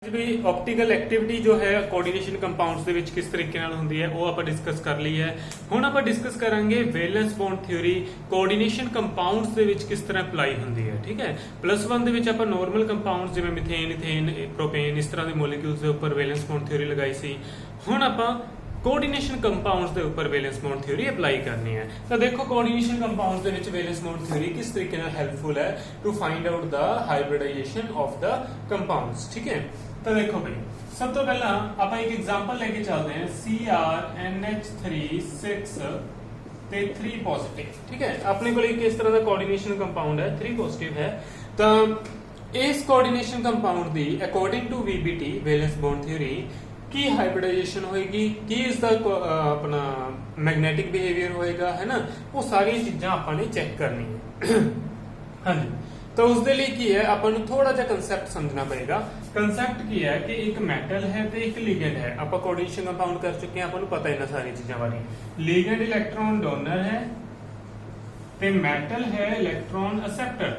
ਅੱਜ ਵੀ optical activity ਜੋ ਹੈ ਕੋਆਰਡੀਨੇਸ਼ਨ ਕੰਪਾਊਂਡਸ ਦੇ ਵਿੱਚ ਕਿਸ ਤਰੀਕੇ ਨਾਲ ਹੁੰਦੀ ਹੈ ਉਹ ਆਪਾਂ ਡਿਸਕਸ ਕਰ ਲਈ ਹੈ। ਹੁਣ ਆਪਾਂ ਡਿਸਕਸ ਕਰਾਂਗੇ wellness bond theory coordination compounds ਦੇ ਵਿੱਚ ਕਿਸ ਤਰ੍ਹਾਂ ਅਪਲਾਈ ਹੁੰਦੀ ਹੈ। ਠੀਕ ਹੈ, +1 ਦੇ ਵਿੱਚ ਆਪਾਂ ਨਾਰਮਲ ਕੰਪਾਊਂਡਸ ਜਿਵੇਂ ਮਿਥੇਨ, ਇਥੇਨ, ਪ੍ਰੋਪੇਨ ਇਸ ਤਰ੍ਹਾਂ ਦੇ ਮੋਲੀਕਿਊਲਸ ਦੇ ਉੱਪਰ ਵੈਲੈਂਸ ਬੌਂਡ ਥਿਊਰੀ ਲਗਾਈ ਸੀ। ਹੁਣ ਆਪਾਂ ਕੋਆਰਡੀਨੇਸ਼ਨ ਕੰਪਾਊਂਡਸ ਦੇ ਉੱਪਰ ਵੈਲੈਂਸ ਬੌਂਡ ਥਿਊਰੀ ਅਪਲਾਈ ਕਰਨੀ ਹੈ। ਤਾਂ ਦੇਖੋ ਕੋਆਰਡੀਨੇਸ਼ਨ ਕੰਪਾਊਂਡਸ ਦੇ ਵਿੱਚ ਵੈਲੈਂਸ ਬੌਂਡ ਥਿਊਰੀ ਕਿਸ ਤਰੀਕੇ ਨਾਲ ਹੈਲਪਫੁਲ ਹੈ to find out the hybridisation of the compounds. ਠੀਕ ਹੈ, ਤਾਂ ਦੇਖੋ ਭਾਈ ਸਭ ਤੋਂ ਪਹਿਲਾਂ ਆਪਾਂ ਇੱਕ ਐਗਜ਼ਾਮਪਲ ਲੈ ਕੇ ਚੱਲਦੇ ਹਾਂ CrNH3 ਤੇ 3 ਪੋਜ਼ਿਟਿਵ। ਠੀਕ ਹੈ, ਆਪਣੇ ਕੋਲ ਇੱਕ ਇਸ ਤਰ੍ਹਾਂ ਦਾ ਕੋਆਰਡੀਨੇਸ਼ਨ ਕੰਪਾਊਂਡ ਹੈ 3 ਪੋਜ਼ਿਟਿਵ ਹੈ। ਤਾਂ ਇਸ ਕੋਆਰਡੀਨੇਸ਼ਨ ਕੰਪਾਊਂਡ ਦੀ according to VBT valence bond theory ਕੀ ਹਾਈਬ੍ਰਿਡਾਈਜੇਸ਼ਨ ਹੋਏਗੀ, ਕੀ ਇਸ ਦਾ ਆਪਣਾ ਮੈਗਨੈਟਿਕ ਬਿਹੇਵੀਅਰ ਹੋਏਗਾ, ਹੈ ਨਾ, ਉਹ ਸਾਰੀਆਂ ਚੀਜ਼ਾਂ ਆਪਾਂ ਨੇ ਚੈੱਕ ਕਰਨੀ ਹੈ। ਹਾਂਜੀ, ਤਾਂ ਉਸ ਦੇ ਲਈ ਕੀ ਹੈ ਆਪਾਂ ਨੂੰ ਥੋੜਾ ਜਿਹਾ ਕੰਸੈਪਟ ਸਮਝਣਾ ਪਏਗਾ। ਕੰਸੈਪਟ ਕੀ ਹੈ ਕਿ ਇੱਕ ਮੈਟਲ ਹੈ ਤੇ ਇੱਕ ਲਿਗੈਂਡ ਹੈ। ਆਪਾਂ ਕੋਆਰਡੀਨੇਸ਼ਨ ਕੰਪਾਊਂਡ ਕਰ ਚੁੱਕੇ ਹਾਂ, ਆਪਾਂ ਨੂੰ ਪਤਾ ਇਹਨਾਂ ਸਾਰੀਆਂ ਚੀਜ਼ਾਂ ਬਾਰੇ। ਲਿਗੈਂਡ ਇਲੈਕਟ੍ਰੋਨ ਡੋਨਰ ਹੈ ਤੇ ਮੈਟਲ ਹੈ ਇਲੈਕਟ੍ਰੋਨ ਅਸੈਪਟਰ,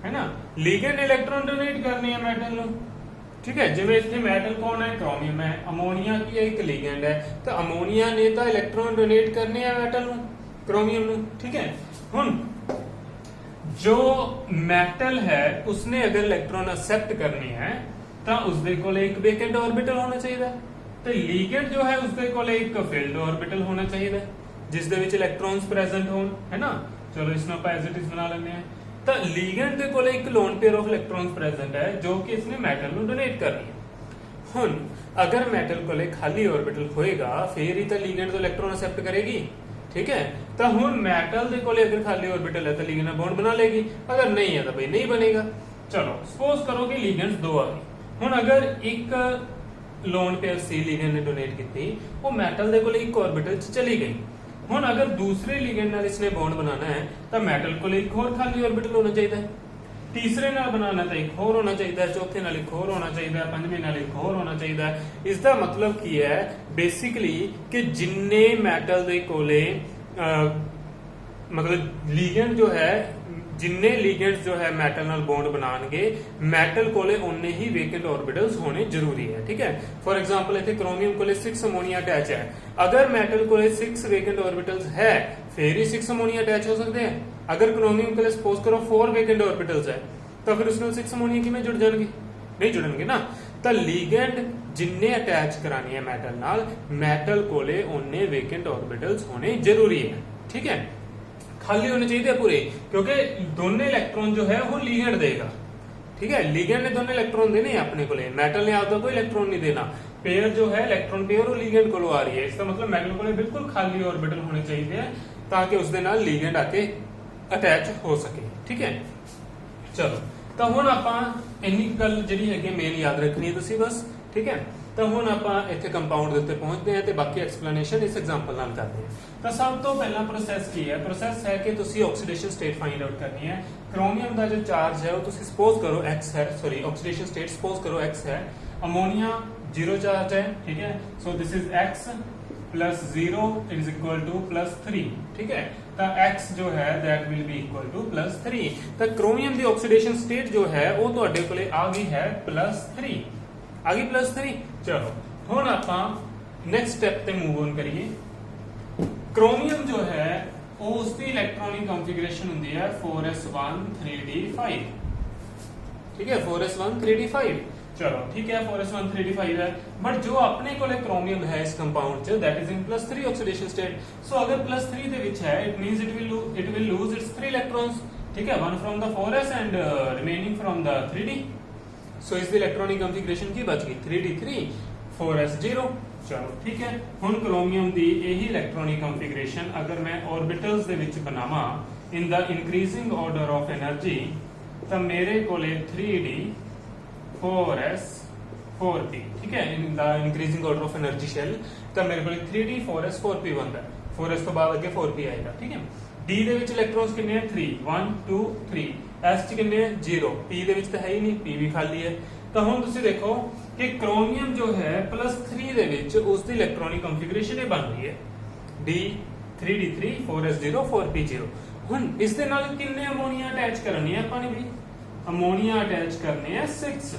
ਹੈ ਨਾ। ਲਿਗੈਂਡ ਇਲੈਕਟ੍ਰੋਨ ਡੋਨੇਟ ਕਰਨੇ ਆ ਮੈਟਲ ਨੂੰ। ठीक है, जिवें इत्थे मेटल कौन है, क्रोमियम है, अमोनिया की एक लिगेंड है, तो अमोनिया ने तो इलेक्ट्रॉन डोनेट करने हैं मेटल नु, क्रोमियम नु। ठीक है, हुन जो मेटल है उसने अगर इलेक्ट्रॉन एक्सेप्ट करनी है तो उसदे कोल एक वेकेंट ऑर्बिटल होना चाहिए, तो लिगेंड जो है उसदे कोल एक फील्ड ऑर्बिटल होना चाहिए जिस दे विच इलेक्ट्रॉन्स प्रेजेंट होन, है ना। चलो इसमें आप एज इट इज बना लेंगे। तो लिगेंड ਦੇ ਕੋਲ ਇੱਕ ਲੋਨ ਪੇਅਰ ਆਫ ਇਲੈਕਟ੍ਰॉन्स ਪ੍ਰੈਜ਼ੈਂਟ ਹੈ ਜੋ ਕਿ ਇਸਨੇ ਮੈਟਲ ਨੂੰ ਡੋਨੇਟ ਕਰਨੀ ਹੈ। ਹੁਣ ਅਗਰ ਮੈਟਲ ਕੋਲੇ ਖਾਲੀ ਆਰਬਿਟਲ ਹੋਏਗਾ ਫਿਰ ਹੀ ਤਾਂ ਲਿਗेंड ਤੋਂ ਇਲੈਕਟ੍ਰॉन ਅਸੈਪਟ ਕਰੇਗੀ। ठीक है, ਤਾਂ ਹੁਣ ਮੈਟਲ ਦੇ ਕੋਲੇ ਅਗਰ ਖਾਲੀ ਆਰਬਿਟਲ ਹੈ ਤਾਂ ਲਿਗेंड ਨਾਲ ਬੌਂਡ ਬਣਾ ਲੇਗੀ, ਅਗਰ ਨਹੀਂ ਹੈ ਤਾਂ ਬਈ ਨਹੀਂ ਬਣੇਗਾ। ਚਲੋ ਸਪੋਜ਼ ਕਰੋ ਕਿ ਲਿਗेंड्स ਦੋ ਆ ਗਏ। ਹੁਣ ਅਗਰ ਇੱਕ ਲੋਨ ਪੇਅਰ ਸੀ ਲਿਗेंड ਨੇ ਡੋਨੇਟ ਕੀਤੀ, ਉਹ ਮੈਟਲ ਦੇ ਕੋਲੇ ਇੱਕ ਆਰਬਿਟਲ ਚ ਚਲੀ ਗਈ। ਹੁਣ अगर दूसरे लिगेंड नाल इसने बॉन्ड बनाना है तो मेटल को एक और खाली ऑर्बिटल होना चाहिए, तीसरे नाल बनाना तो एक और होना चाहिए, चौथे नाल एक और होना चाहिए, पंजवें नाल एक और होना चाहिए। इसका मतलब की है बेसिकली कि जिन्ने मेटल दे कोले मतलब लिगेंड जो है जिन्ने लिगेंड्स जो है मेटल नाल बॉन्ड बनाएंगे मेटल कोले उन्ने ही वेकेंट ऑर्बिटल्स होने जरूरी है। ठीक है, फॉर एग्जांपल इथे क्रोमियम कोले 6 अमोनिया अटैच है, अगर मेटल कोले 6 वेकेंट ऑर्बिटल्स है फिर ही 6 अमोनिया अटैच हो सकते हैं। अगर क्रोमियम कोले सपोज करो 4 वेकेंट ऑर्बिटल्स है तो फिर उसमें 6 अमोनिया किवें जुड़ जाएंगे, नहीं जुड़नगे ना। तो लिगेंड जिन्ने अटैच करानी है मेटल नाल मेटल कोले उन्ने वेकेंट ऑर्बिटल्स होने जरूरी है। ठीक है, खाली होने चाहिए पूरे, क्योंकि दोनों इलेक्ट्रॉन जो है वो लिगेंड देगा। ठीक है, लिगेंड ने दोनों इलेक्ट्रॉन देने हैं अपने को, मेटल ने आपको कोई इलेक्ट्रॉन नहीं देना। पेयर जो है इलेक्ट्रॉन पेयर वो लिगेंड को आ रही है, इसका मतलब मेटल को बिल्कुल खाली ऑर्बिटल होने चाहिए ताकि उसके नाल लिगेंड आके अटैच हो सके। ठीक है, चलो तो हुण आपां इन्नी गल जिहड़ी हैगी मेन याद रखनी है तुसीं बस। ठीक है, तो हुण आपां इत्थे कंपाउंड दे उत्ते पहुंचदे हैं ते बाकी एक्सप्लेनेशन इस एग्जांपल नाल करदे हैं। तो सब तो पहला प्रोसैस की है, प्रोसैस है कि तुसीं ऑक्सीडेशन स्टेट फाइंड आउट करनी है। क्रोमियम का जो चार्ज है वो तुसीं सपोज करो x है, सॉरी ऑक्सीडेशन स्टेट सपोज करो x है, अमोनिया 0 चार्ज है। ठीक है, so this is x plus 0 is equal to +3। ठीक है, तो x जो है that will be equal to +3। तो क्रोमियम की ऑक्सीडेशन स्टेट जो है वो तुहाडे कोले आ गई है +3, आ गई +3। चलो हुण आपां नेक्स्ट स्टेप ते मूव ऑन करिए। क्रोमियम जो है उसकी इलेक्ट्रॉनिक कॉन्फ़िगरेशन होती है 4s1 3d5। ठीक है, 4s1 3d5। चलो ठीक है, 4s1 3d5 है, बट जो अपने को क्रोमियम है इस कंपाउंड च that is in +3 oxidation state. So अगर +3 दे विच है it means it will lose its 3 electrons. ठीक है, one from the 4s and remaining from the 3d। So इसकी इलेक्ट्रॉनिक कॉन्फ़िगरेशन की बच गई 3d3 4s 0। चलो ठीक है, हुण क्रोमियम दी यही इलेक्ट्रॉनिक कॉन्फ़िगरेशन अगर मैं ऑर्बिटल्स दे विच बनावां in the increasing order of energy तो मेरे कोले 3d 4s 4p। ठीक है, in the increasing order of energy shell तो मेरे कोले 3d 4s 4p बनता है, 4s तो बाद अगे 4p आएगा। ठीक है, d दे विच इलेक्ट्रॉन्स कितने हैं 3 1 2 3, s च कितने हैं 0, p दे विच तो है ही नहीं, p भी खाली है। तो हुण तुसीं देखो कि क्रोमियम जो है +3 दे विच उसकी इलेक्ट्रॉनिक कॉन्फ़िगरेशन ये बन रही है d 3d3 4s0 4p0। हुण इस दे नाल कितने अमोनिया अटैच करनी है आपां ने भी, अमोनिया अटैच करने हैं 6।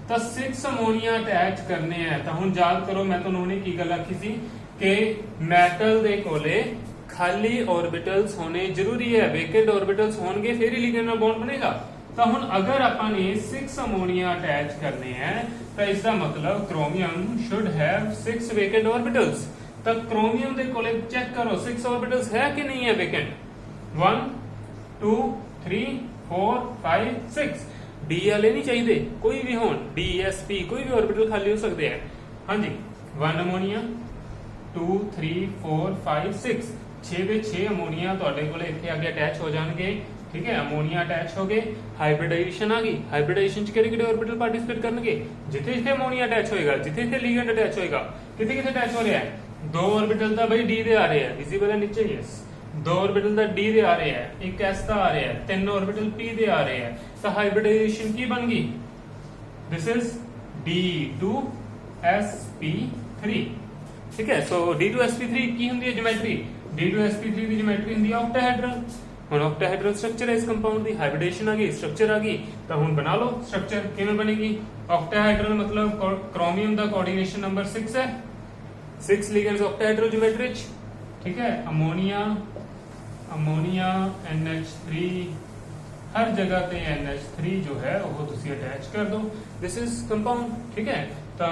ਤਾਂ 6 ਅਮੋਨੀਆ ਅਟੈਚ ਕਰਨੇ ਆ। ਤਾਂ ਹੁਣ ਯਾਦ ਕਰੋ ਮੈਂ ਤੁਹਾਨੂੰ ਹੁਣੇ ਕੀ ਗੱਲ ਆਖੀ ਸੀ ਕਿ ਮੈਟਲ ਦੇ ਕੋਲੇ ਖਾਲੀ ऑर्बिटल्स ਹੋਣੇ ਜ਼ਰੂਰੀ ਹੈ। वेकेंट ऑर्बिटल्स ਹੋਣਗੇ ਫਿਰ ਹੀ ਲਿਗੈਂਡ ਨਾਲ ਬੌਂਡ ਬਣੇਗਾ। ਤਾਂ ਹੁਣ ਅਗਰ ਆਪਾਂ ਨੇ 6 ਅਮੋਨੀਆ ਅਟੈਚ ਕਰਨੇ ਹੈ ਤਾਂ ਇਸ ਦਾ ਮਤਲਬ chromium should have 6 vacant orbitals. ਤਾਂ ਕ੍ਰੋਮੀਅਮ ਦੇ ਕੋਲੇ ਚੈੱਕ ਕਰੋ 6 ऑर्बिटल्स है कि नहीं है वेकेंट। 1 2 3 4 5 6 डी वाले नहीं चाहिए, कोई भी होन डी एस पी कोई भी ऑर्बिटल खाली हो सकते हैं। हाँ जी 1 अमोनीया 2 3 4 5 6 6 ਦੇ 6 ਅਮੋਨੀਆ ਤੁਹਾਡੇ ਕੋਲੇ ਇੱਥੇ ਆ ਕੇ ਅਟੈਚ ਹੋ ਜਾਣਗੇ। ਠੀਕ ਹੈ ਅਮੋਨੀਆ ਅਟੈਚ ਹੋ ਗਏ, ਹਾਈਬ੍ਰਿਡਾਈਜੇਸ਼ਨ ਆ ਗਈ। ਹਾਈਬ੍ਰਿਡਾਈਜੇਸ਼ਨ ਚ ਕਿਹੜੇ ਕਿਹੜੇ ऑर्बिटल ਪਾਰਟਿਸਿਪੇਟ ਕਰਨਗੇ, ਜਿੱਥੇ ਜਿੱਥੇ ਅਮੋਨੀਆ ਅਟੈਚ ਹੋਏਗਾ, ਜਿੱਥੇ ਜਿੱਥੇ ਲਿਗੈਂਡ ਅਟੈਚ ਹੋਏਗਾ। ਕਿੱਥੇ ਕਿੱਥੇ ਅਟੈਚ ਹੋ ਰਿਹਾ ਹੈ, 2 ऑर्बिटल ਦਾ ਬਈ ਡੀ ਦੇ ਆ ਰਹੇ ਹੈ, ਵਿਜ਼ੀਬਲ ਹੈ ਨੀਚੇ, ਯੈਸ 2 ऑर्बिटल ਦਾ ਡੀ ਦੇ ਆ ਰਹੇ ਹੈ, ਇੱਕ ਐਸ ਦਾ ਆ ਰਿਹਾ ਹੈ, 3 ऑर्बिटल ਪੀ ਦੇ ਆ ਰਹੇ ਹੈ। ਤਾਂ ਹਾਈਬ੍ਰਿਡਾਈਜੇਸ਼ਨ ਕੀ ਬਣ ਗਈ, ਦਿਸ ਇਜ਼ D2sp3। ਠੀਕ ਹੈ ਸੋ D2sp3 ਕੀ ਹੁੰਦੀ ਹੈ ਜਿਓਮੈਟਰੀ, D2sp3 ਦੀ ਜਿਓਮੈਟਰੀ ਹੁੰਦੀ ਹੈ ਆਕਟਾहेड्रल। ਹੁਣ ਆਕਟਾहेड्रल स्ट्रक्चर है इस कंपाउंड की, हाइब्रिडेशन आ गई, स्ट्रक्चर आ गई। तो हुन बना लो स्ट्रक्चर किवें बनेगी। आक्टाहेड्रल मतलब क्रोमियम दा कोऑर्डिनेशन नंबर 6 है, 6 लिगेंड्स आक्टाहेड्रल ज्योमेट्री च। ठीक है अमोनिया अमोनिया NH3 हर जगह पे NH3 जो है वो तुसी अटैच कर दो, दिस इज कंपाउंड। ठीक है तो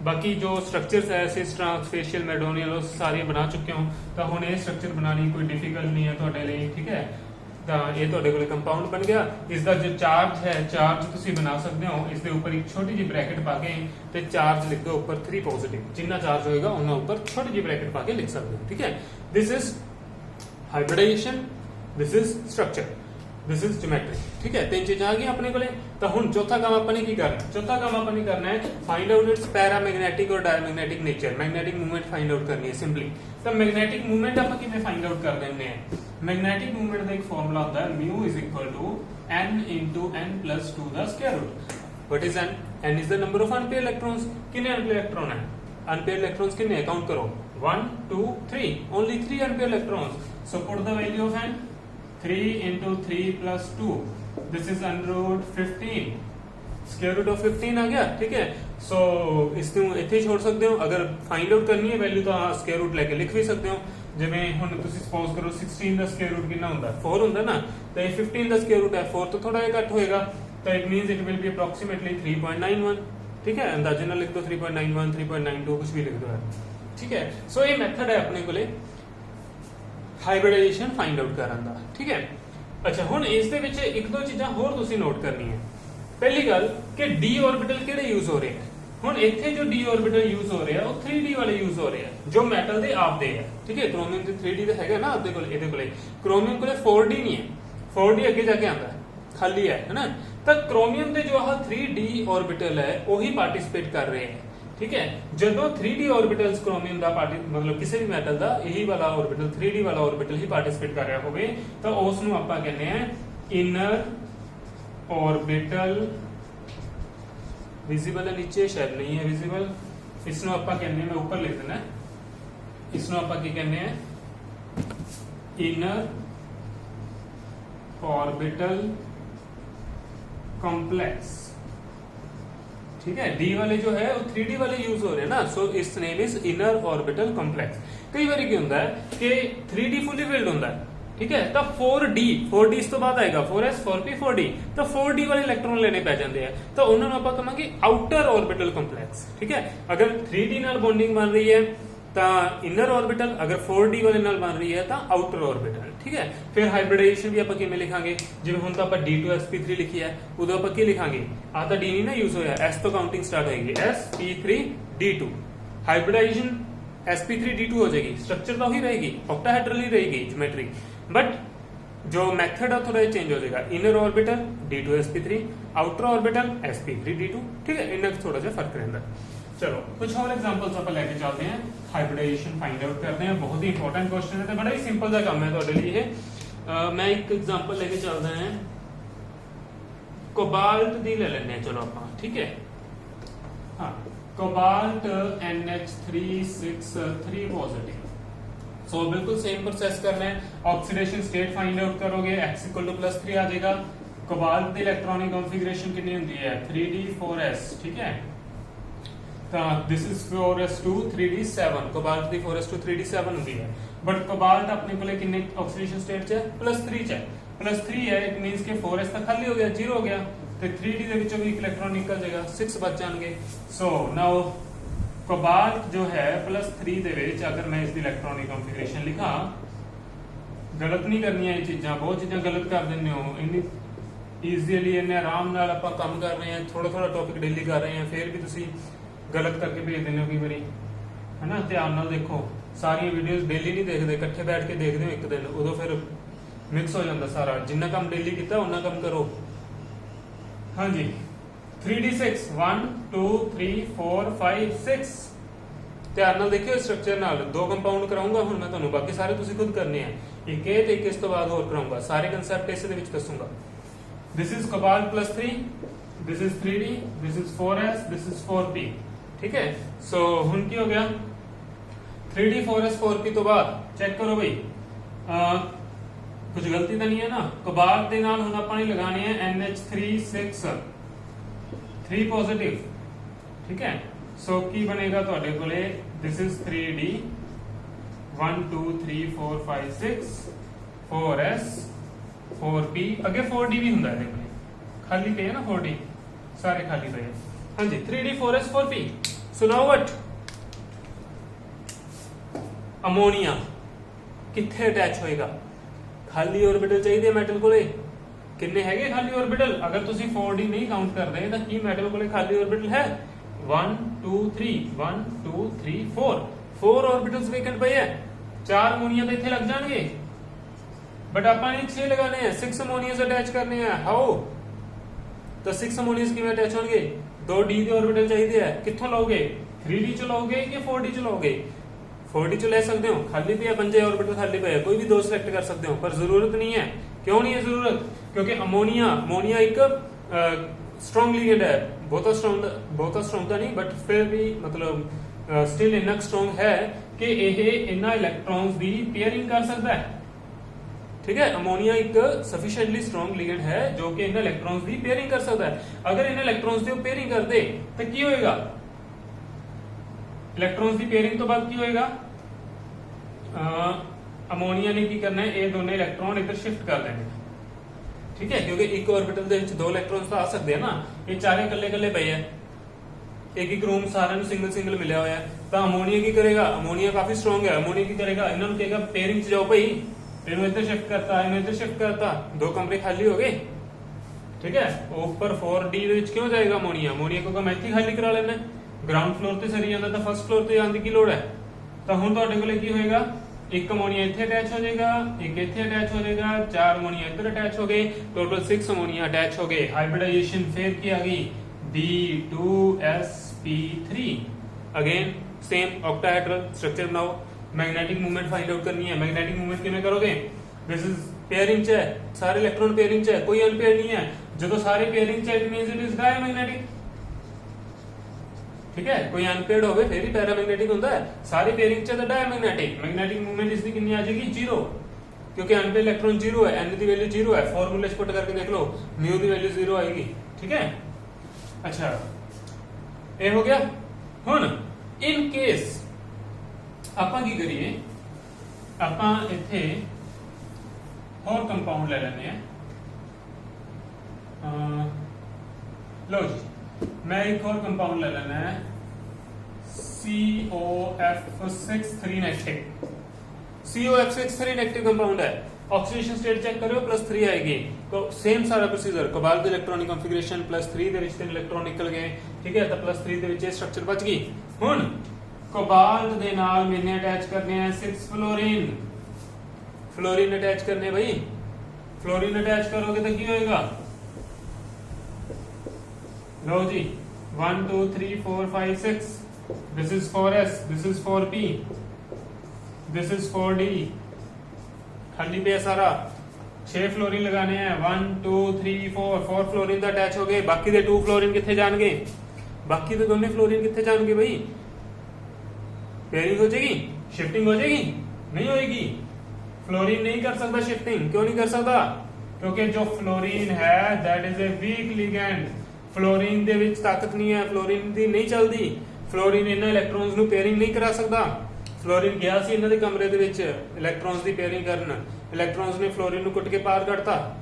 बाकी जो स्ट्रक्चर्स है सिस ट्रांसफेशियल मेडोनियल सारी बना चुके हो। तो हुण ये स्ट्रक्चर बनानी कोई डिफिकल्ट नहीं है तुहाडे लई। ठीक है तो ये तुहाडे कोल कंपाउंड बन गया। इसका जो चार्ज है चार्ज तुसी बना सकते हो, इसके ऊपर एक छोटी जी ब्रैकेट पाके ते चार्ज लिख दो ऊपर 3 पॉजिटिव, जिन्ना चार्ज होएगा उन्ना ऊपर छोटी जी ब्रैकेट पाके लिख सकते हो। ठीक है this is hybridisation, this is structure, this is geometry. ठीक है 3 चीजें आ गई अपने कोले। तो हुण चौथा काम अपन ने की करना, चौथा काम अपन ने करना है फाइंड आउट इट्स पैरामैग्नेटिक और diamagnetic nature. Magnetic movement find out करनी है सिंपली। तो मैग्नेटिक मूवमेंट अपन किवें फाइंड आउट कर देने हैं, मैग्नेटिक मूवमेंट का एक फार्मूला होता है mu is equal to n into n plus 2 the square root. What is n, n is the number of unpaired electrons. कितने अनपेयर्ड इलेक्ट्रॉन है, अनपेयर्ड इलेक्ट्रॉन्स कितने काउंट करो 1 2 3, only 3 unpaired electrons. So put the value of n 3 into 3 plus 2, this is under root 15, square root of 15 आ गया। ठीक है सो इसको इथे छोड़ सकते हो। अगर फाइंड आउट करनी है वैल्यू तो स्क्वायर रूट लेके लिख भी सकते हो। जिवें हुण तुसी सपोज करो 16 ਦਾ स्क्वायर रूट कितना ਹੁੰਦਾ 4 ਹੁੰਦਾ ना, तो ये 15 ਦਾ स्क्वायर रूट है 4 तो थोड़ा जिहा घट होएगा, तो it means it will be approximately 3.91। ठीक है अंदाजे नाल लिख दो 3.91 3.92 कुछ भी लिख दो। ठीक है सो ये मेथड है अपने कोले ਹਾਈਬ੍ਰਿਡਾਈਜੇਸ਼ਨ फाइंड आउट ਕਰਨ ਦਾ। ठीक है अच्छा ਹੁਣ ਇਸ ਦੇ ਵਿੱਚ ਇੱਕ ਦੋ ਚੀਜ਼ਾਂ ਹੋਰ ਤੁਸੀਂ ਨੋਟ ਕਰਨੀਆਂ। ਪਹਿਲੀ ਗੱਲ ਕਿ d ऑर्बिटल ਕਿਹੜੇ ਯੂਜ਼ ਹੋ ਰਹੇ ਹੈ। ਹੁਣ ਇੱਥੇ ਜੋ d ऑर्बिटल ਯੂਜ਼ ਹੋ ਰਿਹਾ ਉਹ 3d ਵਾਲੇ ਯੂਜ਼ ਹੋ ਰਹੇ ਆ ਜੋ ਮੈਟਲ ਦੇ ਆਪਦੇ ਹੈ। ਠੀਕ ਹੈ ਕ੍ਰੋਮੀਅਮ ਤੇ 3d ਦਾ ਹੈਗਾ ਨਾ ਆਪਦੇ ਕੋਲ, ਇਹਦੇ ਕੋਲੇ ਕ੍ਰੋਮੀਅਮ ਕੋਲੇ 4d ਨਹੀਂ ਹੈ, 4d ਅੱਗੇ ਜਾ ਕੇ ਆਂਦਾ ਖਾਲੀ ਹੈ ਨਾ। ਤਾਂ ਕ੍ਰੋਮੀਅਮ ਦੇ ਜੋ ਆਹ 3d ऑर्बिटल ਹੈ ਉਹੀ ਪਾਰਟਿਸਿਪੇਟ ਕਰ ਰਹੇ ਹੈ। ठीक है ਜਦੋਂ 3d ऑर्बिटल्स क्रोमियम ਦਾ मतलब ਕਿਸੇ ਵੀ ਮੈਟਲ ਦਾ ਇਹੀ ਵਾਲਾ ऑर्बिटल 3d ਵਾਲਾ ऑर्बिटल ਹੀ ਪਾਰਟਿਸਿਪੇਟ ਕਰ ਰਿਹਾ ਹੋਵੇ ਤਾਂ ਉਸ ਨੂੰ ਆਪਾਂ ਕਹਿੰਦੇ ਆ ਇਨਰ ऑर्बिटल। विजिबल है नीचे शायद नहीं है विजिबल, इसਨੂੰ ਆਪਾਂ ਕਹਿੰਦੇ ਮੈਂ ਉੱਪਰ ਲਿਖ ਦੇਣਾ, इसਨੂੰ ਆਪਾਂ ਕੀ ਕਹਿੰਦੇ ਆ इनर ऑर्बिटल कॉम्प्लेक्स। ठीक है डी वाले जो है वो 3d वाले यूज हो रहे हैं ना, सो इस name is inner orbital complex. कई बार क्या होता है कि 3d फुली फिल्ड होता है। ठीक है तो 4d इस तो बाद आएगा 4s 4p 4d, तो 4d वाले इलेक्ट्रॉन लेने पै जाते हैं तो उन्होंने आप कहांगे आउटर ऑर्बिटल कॉम्प्लेक्स। ठीक है अगर 3d नाल बॉन्डिंग बन रही है तो इनर ऑर्बिटल, अगर 4d वाले नाल बन रही है तो आउटर ऑर्बिटल। ठीक है फिर हाइब्रिडाइजेशन भी आप किवें लिखांगे, जिवें हुण तो आप D2sp3 लिखी है उदों आप की लिखांगे आ तो d नहीं ना यूज होया, s तो काउंटिंग स्टार्ट होएगी sp3d2। हाइब्रिडाइजेशन sp3d2 हो जाएगी, स्ट्रक्चर तो वही रहेगी ऑक्टाहेड्रल ही रहेगी ज्योमेट्री, बट जो मेथड है थोड़ा चेंज हो जाएगा। Inner orbital D2sp3, outer orbital sp3d2। ठीक है इनका थोड़ा सा फर्क रहता है। चलो कुछ और एग्जांपल्स आप लेके चलते हैं, हाइब्रिडाइजेशन फाइंड आउट करते हैं। बहुत ही इंपॉर्टेंट क्वेश्चन है, बड़ा ही सिंपल सा काम है ਤੁਹਾਡੇ ਲਈ ਇਹ। मैं एक एग्जांपल लेके चलते हैं, कोबाल्ट दी ले लेने हैं चलो ਆਪਾਂ। ठीक है हाँ कोबाल्ट NH363 पॉजिटिव। सो बिल्कुल सेम प्रोसेस करना है, ऑक्सीडेशन स्टेट फाइंड आउट करोगे x = +3 आ जाएगा, ਕੋਬਾਲਟ ਦੀ ਇਲੈਕਟ੍ਰੋਨਿਕ ਕਨਫੀਗਰੇਸ਼ਨ ਕਿੰਨੀ ਹੁੰਦੀ ਹੈ 3d4s ਠੀਕ ਹੈ ਤਾਂ this is 4s2 3d7 cobalt the 4s2 3d7 ਹੁੰਦੀ ਹੈ ਬਟ ਕੋਬਾਲਟ ਆਪਣੇ ਕੋਲੇ ਕਿੰਨੇ ਆਕਸੀਡੇਸ਼ਨ ਸਟੇਟ ਚ ਹੈ +3 ਚ ਹੈ +3 ਹੈ ਇਟ ਮੀਨਸ ਕਿ 4s ਤਾਂ ਖਾਲੀ ਹੋ ਗਿਆ 0 ਹੋ ਗਿਆ ਤੇ 3d ਦੇ ਵਿੱਚੋਂ ਵੀ ਇੱਕ ਇਲੈਕਟ੍ਰੋਨ ਨਿਕਲ ਜਾਏਗਾ 6 ਬਚ ਜਾਣਗੇ ਸੋ ਨਾਓ ਕੋਬਾਲਟ ਜੋ ਹੈ +3 ਦੇ ਵਿੱਚ ਅਗਰ ਮੈਂ ਇਸ ਦੀ ਇਲੈਕਟ੍ਰੋਨਿਕ ਕਨਫੀਗਰੇਸ਼ਨ ਲਿਖਾਂ ਗਲਤ ਨਹੀਂ ਕਰਨੀਆਂ ਇਹ ਚੀਜ਼ਾਂ ਬਹੁਤ ਚੀਜ਼ਾਂ ਗਲਤ ਕਰ ਦਿੰਦੇ ਹੋ ਇੰਨੀ ਈਜ਼ੀਲੀ ਇੰਨੇ ਆਰਾਮ ਨਾਲ ਆਪਾਂ ਕੰਮ ਕਰ ਰਹੇ ਹਾਂ ਥੋੜਾ ਥੋੜਾ ਟੌਪਿਕ ਡੇਲੀ ਕਰ ਰਹੇ ਹਾਂ ਫਿਰ ਵੀ ਤੁਸੀਂ ਗਲਤ ਕਰਕੇ ਭੇਜ ਦਿੰਦੇ ਹੋ ਕਈ ਵਾਰੀ ਹੈਨਾ ਧਿਆਨ ਨਾਲ ਦੇਖੋ ਸਾਰੀਆਂ ਵੀਡੀਓਜ਼ ਡੇਲੀ ਨਹੀਂ ਦੇਖਦੇ ਇਕੱਠੇ ਬੈਠ ਕੇ ਦੇਖਦੇ ਹੋ ਇੱਕ ਦਿਨ ਉਦੋਂ ਫਿਰ ਮਿਕਸ ਹੋ ਜਾਂਦਾ ਸਾਰਾ ਜਿੰਨਾ ਕੰਮ ਡੇਲੀ ਕੀਤਾ ਉਹਨਾਂ ਕੰਮ ਕਰੋ ਹਾਂਜੀ 3d6 1 2 3 4 5 6 ਧਿਆਨ ਨਾਲ ਦੇਖਿਓ ਸਟਰਕਚਰ ਨਾਲ ਦੋ ਕੰਪਾਊਂਡ ਕਰਾਉਂਗਾ ਹੁਣ ਮੈਂ ਤੁਹਾਨੂੰ ਬਾਕੀ ਸਾਰੇ ਤੁਸੀਂ ਖੁਦ ਕਰਨੇ ਆ ਇੱਕ ਇਹ ਤੇ ਇੱਕ ਇਸ ਤੋਂ ਬਾਅਦ ਹੋਰ ਕਰਾਉਂਗਾ ਸਾਰੇ ਕਨਸੈਪਟ ਇਸੇ ਦੇ ਵਿੱਚ ਦੱਸੂਗਾ this is cobalt +3 this is 3d this is 4s this is 4p ਠੀਕ ਹੈ ਸੋ ਹੁਣ ਕੀ ਹੋ ਗਿਆ 3d 4s 4p ਤੋਂ ਬਾਅਦ ਚੈੱਕ ਕਰੋ ਬਈ ਕੁਝ ਗਲਤੀ ਤਾਂ ਨਹੀਂ ਹੈ ਨਾ ਕੋਬਾਲਟ ਦੇ ਨਾਲ ਹੁਣ ਆਪਾਂ ਨੇ ਲਗਾਣੇ ਹੈ NH3 3 ਪੋਜ਼ਿਟਿਵ ਠੀਕ ਹੈ ਸੋ ਕੀ ਬਣੇਗਾ ਤੁਹਾਡੇ ਕੋਲੇ this is 3d 1 2 3 4 5 6 4s 4p ਅੱਗੇ 4d ਵੀ ਹੁੰਦਾ ਹੈ ਖਾਲੀ ਪਏ ਨਾ 4d ਸਾਰੇ ਖਾਲੀ ਪਏ ਹਾਂਜੀ 3d 4s 4p ਸੋ ਨਾਓ ਵਾਟ ਅਮੋਨੀਆ ਕਿੱਥੇ ਅਟੈਚ ਹੋਏਗਾ ਖਾਲੀ ਆਰਬਿਟਲ ਚਾਹੀਦੇ ਮੈਟਲ ਕੋਲੇ ਕਿੰਨੇ ਹੈਗੇ ਖਾਲੀ ਆਰਬਿਟਲ ਅਗਰ ਤੁਸੀਂ 4d ਨਹੀਂ ਕਾਊਂਟ ਕਰਦੇ ਤਾਂ ਕੀ ਮੈਟਲ ਕੋਲੇ ਖਾਲੀ ਆਰਬਿਟਲ ਹੈ 1 2 3 1 2 3 4 4 ਆਰਬਿਟਲਸ ਵੇਕੈਂਟ ਪਏ ਹੈ 4 ਅਮੋਨੀਆ ਤਾਂ ਇੱਥੇ ਲੱਗ ਜਾਣਗੇ बट ਆਪਾਂ ਨੇ 6 ਲਗਾਣੇ ਹੈ 6 ਅਮੋਨੀਆਸ ਅਟੈਚ ਕਰਨੇ ਹੈ ਹਾਊ ਤਾਂ 6 ਅਮੋਨੀਆਸ ਕਿਵੇਂ ਅਟੈਚ ਹੋਣਗੇ 2d ਦੇ ਆਰਬਿਟਲ ਚਾਹੀਦੇ ਹੈ ਕਿੱਥੋਂ ਲਓਗੇ 3d ਚ ਲਓਗੇ ਕਿ 4d ਚ ਲਓਗੇ 4d ਚ ਲੈ ਸਕਦੇ ਹੋ ਖਾਲੀ ਪਿਆ ਪੰਜੇ ਆਰਬਿਟਲ ਖਾਲੀ ਪਏ ਕੋਈ ਵੀ ਦੋ ਸਿਲੈਕਟ ਕਰ ਸਕਦੇ ਹੋ ਪਰ ਜ਼ਰੂਰਤ ਨਹੀਂ ਹੈ ਕਿਉਂ ਨਹੀਂ ਹੈ ਜ਼ਰੂਰਤ ਕਿਉਂਕਿ ਅਮੋਨੀਆ ਇੱਕ ਸਟਰੋਂਗ ਲਿਗੈਂਡ ਹੈ ਬਹੁਤਾ ਸਟਰੋਂਗ ਤਾਂ ਨਹੀਂ ਬਟ ਫਿਰ ਵੀ ਮਤਲਬ ਸਟਿਲ ਇੰਨਾ ਸਟਰੋਂਗ ਹੈ ਕਿ ਇਹ ਇਹਨਾਂ ਇਲੈਕਟ੍ਰੋਨਸ ਦੀ ਪੇਅਰਿੰਗ ਕਰ ਸਕਦਾ ਹੈ ठीक है अमोनिया एक सफिशिएंटली स्ट्रॉन्ग लिगेंड है जो कि इन इलेक्ट्रॉन्स की पेयरिंग कर सकता है अगर इन इलेक्ट्रॉन्स की पेयरिंग कर दे तो की होएगा इलेक्ट्रॉन्स की पेयरिंग तो बाद की होएगा अमोनिया ने की करना है ये दोनों इलेक्ट्रॉन इधर शिफ्ट कर देंगे ठीक है क्योंकि एक ऑर्बिटल ਦੇ ਵਿੱਚ ਦੋ ਇਲੈਕਟ੍ਰॉन्स ਤਾਂ ਆ ਸਕਦੇ ਆ ਨਾ ਇਹ ਚਾਰੇ ਇਕੱਲੇ ਪਏ ਆ एक रूम सारे सिंगल मिलिया होया है ਤਾਂ ਅਮੋਨੀਆ ਕੀ ਕਰੇਗਾ ਅਮੋਨੀਆ ਕਾਫੀ ਸਟਰੋਂਗ ਹੈ ਅਮੋਨੀਆ ਕੀ ਕਰੇਗਾ ਇਹਨਾਂ ਨੂੰ ਕਹੇਗਾ पेयरिंग ਚ ਜਾਓ ਭਾਈ इन्हों इधर शिफ्ट करता इन्हों इधर शिफ्ट करता दो कमरे खाली हो गए ठीक है ऊपर 4d ਦੇ ਵਿੱਚ ਕਿਉਂ ਜਾਏਗਾ ਅਮੋਨੀਆ को मैं ਇੱਥੇ ਖਾਲੀ ਕਰਾ ਲੈਣਾ ਗਰਾਊਂਡ ਫਲੋਰ ਤੇ ਸਰੀ ਜਾਂਦਾ ਤਾਂ ਫਸਟ ਫਲੋਰ ਤੇ ਜਾਣ ਦੀ ਕੀ ਲੋੜ ਹੈ ਤਾਂ ਹੁਣ ਤੁਹਾਡੇ ਕੋਲੇ ਕੀ ਹੋਏਗਾ ਇੱਕ ਅਮੋਨੀਆ ਇੱਥੇ ਅਟੈਚ ਹੋ ਜਾਏਗਾ ਇੱਕ ਇੱਥੇ ਅਟੈਚ ਹੋ ਜਾਏਗਾ ਚਾਰ ਅਮੋਨੀਆ ਇੱਧਰ ਅਟੈਚ ਹੋ ਗਏ ਟੋਟਲ 6 ਅਮੋਨੀਆ ਅਟੈਚ ਹੋ ਗਏ ਹਾਈਬ੍ਰਿਡਾਈਜੇਸ਼ਨ ਫਿਰ ਕੀ ਆ ਗਈ D2sp3 again same octahedral structure बनाओ मैग्नेटिक मूवमेंट फाइंड आउट करनी है मैग्नेटिक मूवमेंट किਵੇਂ करोगे दिस इज पेयरिंग च है सारे इलेक्ट्रॉन पेयरिंग च है कोई अनपेयर नहीं है ਜਦੋਂ ਸਾਰੇ पेयरिंग च है it means it is diamagnetic ठीक है कोई अनपेयर्ड होवे फिर ही पैरामैग्नेटिक ਹੁੰਦਾ है सारे पेयरिंग च है तो डायमैग्नेटिक मैग्नेटिक मूवमेंट इसकी कितनी आ जाएगी 0 क्योंकि अनपेयर इलेक्ट्रॉन 0 है n की वैल्यू 0 है फार्मूला पुट करके देख लो म्यू की वैल्यू 0 आएगी ठीक है अच्छा ये हो गया ਹੁਣ ਇਨ ਕੇਸ ਆਪਾਂ ਕੀ ਕਰੀਏ ਆਪਾਂ ਇੱਥੇ ਹੋਰ ਕੰਪਾਊਂਡ ਲੈ ਲੈਣੇ ਆ ਲਓ ਜੀ ਮੈਂ ਇੱਕ ਹੋਰ ਕੰਪਾਊਂਡ ਲੈ ਲੈਣਾ ਹੈ COF63 negative COF63 negative compound है ऑक्सीडेशन स्टेट चेक करो +3 आएगी तो सेम सारा प्रोसीजर कोबाल्ट इलेक्ट्रॉनिक कॉन्फ़िगरेशन +3 ਦੇ ਵਿੱਚ 3 ਇਲੈਕਟ੍ਰੋਨ ਨਿਕਲ ਗਏ ਠੀਕ ਹੈ ਤਾਂ +3 ਦੇ ਵਿੱਚ ਇਹ ਸਟਰਕਚਰ ਬਚ ਗਈ ਹੁਣ ਕੋਬਾल्ट ਦੇ ਨਾਲ ਮੈਨੇ ਅਟੈਚ ਕਰਨੇ ਆ 6 ਫਲੋਰੀਨ ਅਟੈਚ ਕਰਨੇ ਭਾਈ ਫਲੋਰੀਨ ਅਟੈਚ ਕਰੋਗੇ ਤਾਂ ਕੀ ਹੋਏਗਾ ਲਓ ਜੀ 1 2 3 4 5 6 this is 4s this is 4p this is 4d खाली पे सारा 6 फ्लोरीन लगाने हैं 1 2 3 4 फ्लोरीन ਦਾ ਅਟੈਚ ਹੋ ਗਏ ਬਾਕੀ ਦੇ 2 फ्लोरीन ਕਿੱਥੇ ਜਾਣਗੇ ਬਾਕੀ ਦੇ ਦੋਨੇ फ्लोरीन ਕਿੱਥੇ ਜਾਣਗੇ ਭਾਈ पेयरिंग हो जाएगी शिफ्टिंग हो जाएगी नहीं होएगी फ्लोरीन नहीं कर सकता शिफ्टिंग क्यों नहीं कर सकता ਕਿਉਂਕਿ ਜੋ ਫਲੋਰੀਨ ਹੈ that is a weak ligand, fluorine ਦੇ ਵਿੱਚ ਤਾਕਤ ਨਹੀਂ ਹੈ, ਫਲੋਰੀਨ ਦੀ ਨਹੀਂ ਚੱਲਦੀ, ਫਲੋਰੀਨ ਇਹਨਾਂ ਇਲੈਕਟ੍ਰੋਨਸ ਨੂੰ ਪੇਅਰਿੰਗ ਨਹੀਂ ਕਰਾ ਸਕਦਾ। ਫਲੋਰੀਨ ਗਿਆ ਸੀ ਇਹਨਾਂ ਦੇ ਕਮਰੇ ਦੇ ਵਿੱਚ ਇਲੈਕਟ੍ਰੋਨਸ ਦੀ ਪੇਅਰਿੰਗ ਕਰਨ, ਇਲੈਕਟ੍ਰੋਨਸ ਨੇ ਫਲੋਰੀਨ ਨੂੰ ਕੁੱਟ ਕੇ ਬਾਹਰ ਕੱਢਤਾ,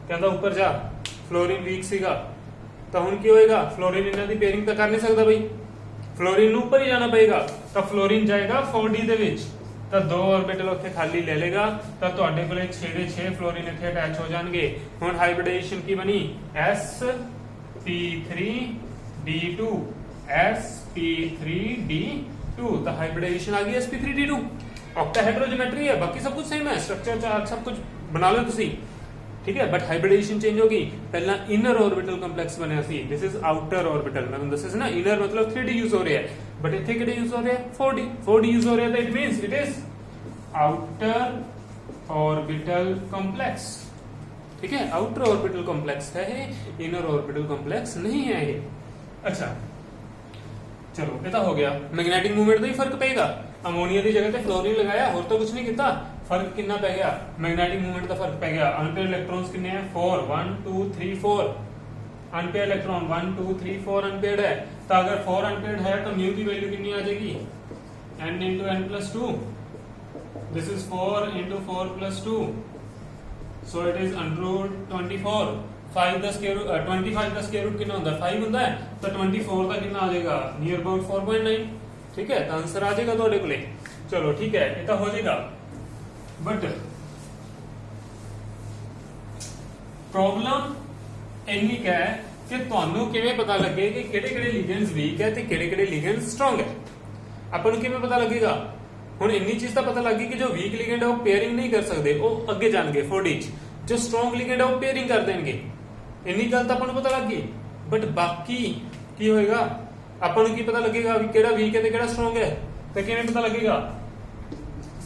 ਕਹਿੰਦਾ ਉੱਪਰ ਜਾ, ਫਲੋਰੀਨ ਵੀਕ ਸੀਗਾ, ਤਾਂ ਹੁਣ ਕੀ ਹੋਏਗਾ, ਫਲੋਰੀਨ ਇਹਨਾਂ ਦੀ ਪੇਅਰਿੰਗ ਤਾਂ ਕਰ ਨਹੀਂ ਸਕਦਾ ਬਈ, ਫਲੋਰੀਨ ਨੂੰ ਉੱਪਰ ਹੀ ਜਾਣਾ ਪਏਗਾ, ਤਾਂ ਫਲੋਰੀਨ ਜਾਏਗਾ 4d ਦੇ ਵਿੱਚ, ਤਾਂ 2 ਆਰਬਿਟਲ ਉੱਥੇ ਖਾਲੀ ਲੈ ਲੇਗਾ, ਤਾਂ ਤੁਹਾਡੇ ਕੋਲੇ 6 ਦੇ 6 ਫਲੋਰੀਨ ਇੱਥੇ ਅਟੈਚ ਹੋ ਜਾਣਗੇ। ਹੁਣ ਹਾਈਬ੍ਰਿਡਾਈਜੇਸ਼ਨ ਕੀ ਬਣੀ, sp3d2, sp3d2, ਤਾਂ ਹਾਈਬ੍ਰਿਡਾਈਜੇਸ਼ਨ ਆ ਗਈ sp3d2। ऑक्टाहेड्रो ज्योमेट्री है, बाकी सब कुछ सेम है, स्ट्रक्चर चार्ट सब कुछ बना लो तुसी, ठीक है, बट हाइब्रिडाइजेशन चेंज होगी। पहला इनर ऑर्बिटल कंप्लेक्स बनया सी, दिस इज आउटर ऑर्बिटल, मैं तुहानू दस्सिया सी ना, इनर मतलब 3d यूज हो रहा है, बट इत्थे किहड़े यूज हो रहा है, 4d यूज हो रहा है, तो it means it is outer orbital complex, ठीक है, आउटर ऑर्बिटल कॉम्प्लेक्स है ये, इनर ऑर्बिटल कॉम्प्लेक्स नहीं है ये। अच्छा चलो ये तो हो गया, मैग्नेटिक मूवमेंट ਦਾ ਹੀ ਫਰਕ ਪਏਗਾ, ਅਮੋਨੀਆ ਦੀ ਜਗ੍ਹਾ ਤੇ ਫਲੋਰੀਨ ਲਗਾਇਆ, ਹੋਰ ਤਾਂ ਕੁਝ ਨਹੀਂ ਕੀਤਾ, ਫਰਕ ਕਿੰਨਾ ਪੈ ਗਿਆ, ਮੈਗਨੈਟਿਕ ਮੂਵਮੈਂਟ ਦਾ ਫਰਕ ਪੈ ਗਿਆ। ਅਨਪੇਅਰ ਇਲੈਕਟ੍ਰॉन्स ਕਿੰਨੇ ਹੈ, 4 1 2 3 4, ਅਨਪੇਅਰ ਇਲੈਕਟ੍ਰॉन 1 2 3 4 ਅਨਪੇਅਰਡ ਹੈ, ਤਾਂ ਅਗਰ 4 ਅਨਪੇਅਰਡ ਹੈ ਤਾਂ μ ਦੀ ਵੈਲਿਊ ਕਿੰਨੀ ਆ ਜਾਏਗੀ, n into n plus 2, this is 4 into 4 plus 2, so it is under root 24, 5 the square 25 the square route ਕਿੰਨਾ ਹੁੰਦਾ, 5 ਹੁੰਦਾ ਹੈ, ਤਾਂ 24 ਦਾ ਕਿੰਨਾ ਆ ਜਾਏਗਾ, ਨੀਅਰ ਅਬਾਊਟ 4.9, ठीक है, तो आंसर आ जाएगा ਤੁਹਾਡੇ ਕੋਲੇ। चलो ठीक है, ये तो हो जाएगा, बट प्रॉब्लम ਇੰਨੀ ਕੁ ਹੈ ਕਿ ਤੁਹਾਨੂੰ ਕਿਵੇਂ ਪਤਾ ਲੱਗੇ ਕਿ ਕਿਹੜੇ-ਕਿਹੜੇ ਲਿਗੈਂਡਸ ਵੀਕ ਹੈ ਤੇ ਕਿਹੜੇ-ਕਿਹੜੇ ਲਿਗੈਂਡਸ ਸਟਰੋਂਗ ਹੈ, ਆਪਾਂ ਨੂੰ ਕਿਵੇਂ ਪਤਾ ਲੱਗੇਗਾ। ਹੁਣ ਇੰਨੀ ਚੀਜ਼ ਤਾਂ ਪਤਾ ਲੱਗੀ ਕਿ ਜੋ ਵੀਕ ਲਿਗੈਂਡ ਹੈ ਉਹ ਪੇਅਰਿੰਗ ਨਹੀਂ ਕਰ ਸਕਦੇ, ਉਹ ਅੱਗੇ ਜਾਣਗੇ 4d ਚ, ਜੋ ਸਟਰੋਂਗ ਲਿਗੈਂਡ ਹੈ ਉਹ ਪੇਅਰਿੰਗ ਕਰ ਦੇਣਗੇ, ਇੰਨੀ ਗੱਲ ਤਾਂ ਆਪਾਂ ਨੂੰ ਪਤਾ ਲੱਗ ਗਈ। ਬਟ ਬਾਕੀ ਕੀ ਹੋਏਗਾ, ਆਪਾਂ ਨੂੰ ਕੀ ਪਤਾ ਲੱਗੇਗਾ ਵੀ ਕਿਹੜਾ ਵੀਕ ਹੈ ਤੇ ਕਿਹੜਾ ਸਟਰੋਂਗ ਹੈ, ਤੇ ਕਿਵੇਂ ਪਤਾ ਲੱਗੇਗਾ,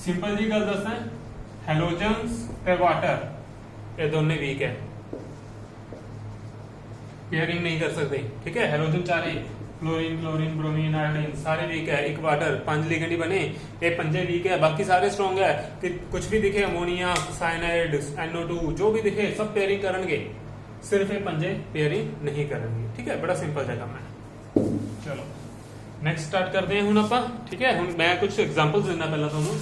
ਸਿੰਪਲ ਜੀ ਗੱਲ ਦੱਸਦਾ, ਹੈਲੋਜਨਸ ਤੇ ਵਾਟਰ ਇਹ ਦੋਨੇ ਵੀਕ ਹੈ, पेयरिंग नहीं कर सकते, ठीक है, हेलोजन चारे क्लोरीन क्लोरीन ब्रोमीन आयोडीन सारे वीक है, एक वाटर 5 लिगेंड ही बने, ये 5 वीक है, बाकी सारे स्ट्रॉन्ग है, कि कुछ भी दिखे अमोनिया साइनाइड NO2 जो भी दिखे सब पेयरिंग करेंगे, सिर्फ ये 5 पेयरिंग नहीं करेंगे, ठीक है, बड़ा सिंपल जगह में। चलो नेक्स्ट स्टार्ट करते हैं हुण आपां, ठीक है, हुण मैं कुछ एग्जांपल्स देना, पहला तुहानू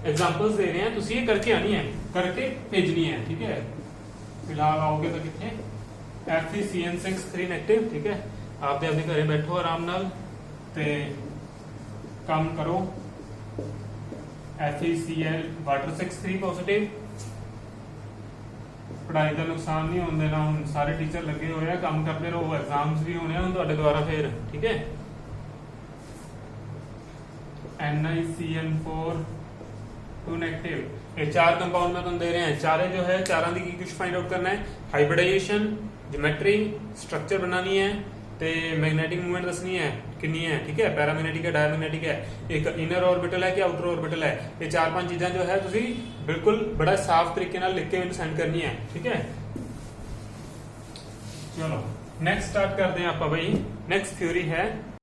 एग्जांपल्स दे रहे हैं, तुसीं ये करके आनी है, करके भेजनी है, ठीक है, फिलहाल आओगे तो कितने FeCN6 3 नेगेटिव, ठीक है, आप अपने घरे बैठो आराम नाल ते काम करो, FeCl वाटर 6 3 पॉजिटिव, पढ़ाई का नुकसान नहीं होने देना, हुण सारे टीचर लगे हुए हैं, काम करते रहो, एग्जाम्स भी होने हुण तुहाडे द्वारा फिर, ठीक है, NiCN4 2 नेगेटिव, ये 4 कंपाउंड में तुम दे रहे हैं, चारे जो है चारों की कुछ फाइंड आउट करना है, हाइब्रिडाइजेशन ज्योमेट्री स्ट्रक्चर बनानी है, ते मैग्नेटिक मूवमेंट दसनी है कितनी है, ठीक है, पैरामैग्नेटिक है डायमैग्नेटिक है, एक इनर ऑर्बिटल है कि आउटर ऑर्बिटल है, ये 4-5 चीजें जो है तुसी बिल्कुल बड़ा साफ तरीके नाल लिख के मैनूं सेंड करनी है, ठीक है। चलो नेक्स्ट स्टार्ट करते हैं आप भाई, नेक्स्ट थ्योरी है